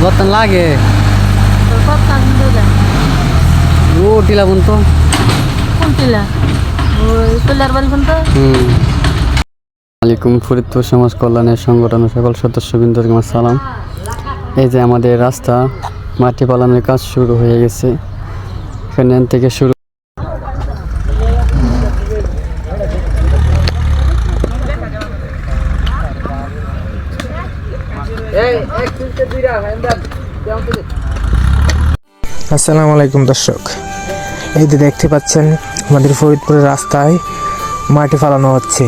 বর্তমান লাগে ও টিলা বন তো আলাইকুম ফরিদপুর সমাজ কল্যাণের সংগঠনের সকল সদস্যবৃন্দকে আমার সালাম। এই যে আমাদের রাস্তা মাটি পালানোর কাজ শুরু হয়ে গেছে, এখান থেকে শুরু। আসসালামু আলাইকুম দর্শক, এই যে দেখতে পাচ্ছেন আমাদের ফরিদপুরের রাস্তায় মাটি ফালানো হচ্ছে।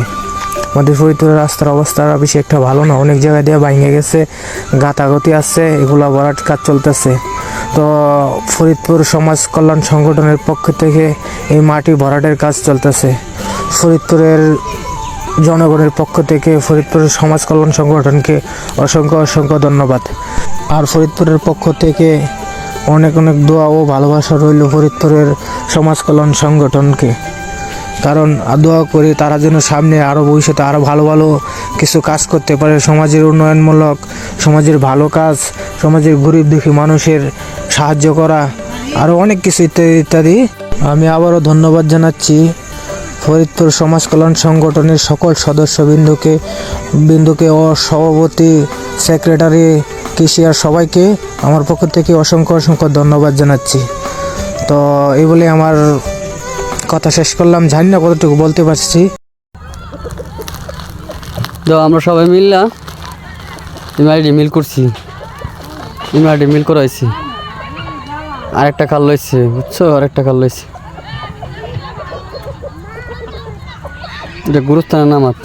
আমাদের ফরিদপুরের রাস্তার অবস্থা বেশি একটা ভালো না, অনেক জায়গায় দিয়ে ভেঙে গেছে, গাতাগতি আছে, এগুলো ভরাট কাজ চলতেছে। তো ফরিদপুর সমাজ কল্যাণ সংগঠনের পক্ষ থেকে এই মাটি ভরাটের কাজ চলতেছে। ফরিদপুরের জনগণের পক্ষ থেকে ফরিদপুরের সমাজ কল্যাণ সংগঠনকে অসংখ্য অসংখ্য ধন্যবাদ। আর ফরিদপুরের পক্ষ থেকে অনেক অনেক দোয়া ও ভালোবাসা রইল ফরিদপুরের সমাজ কল্যাণ সংগঠনকে, কারণ দোয়া করি তারা যেন সামনে আরও ভবিষ্যতে আরও ভালো ভালো কিছু কাজ করতে পারে, সমাজের উন্নয়নমূলক, সমাজের ভালো কাজ, সমাজের গরিব দুঃখী মানুষের সাহায্য করা, আরও অনেক কিছু ইত্যাদি ইত্যাদি। আমি আবারও ধন্যবাদ জানাচ্ছি ফরিদপুর সমাজ কল্যাণ সংগঠনের সকল সদস্যবৃন্দকে ও সভাপতি, সেক্রেটারি, কেশিয়ার সবাইকে আমার পক্ষ থেকে অসংখ্য অসংখ্য ধন্যবাদ জানাচ্ছি। তো এই বলে আমার কথা শেষ করলাম, জানি না কতটুকু বলতে পারছি। তো আমরা সবাই মিললা ইমাইডি মিল করছি, ইমাইডি মিল করাইছি, আরেকটা খাল লইছে, বুঝছো, আরেকটা খাল লইছে, এটা গুরুস্থানের নামাত।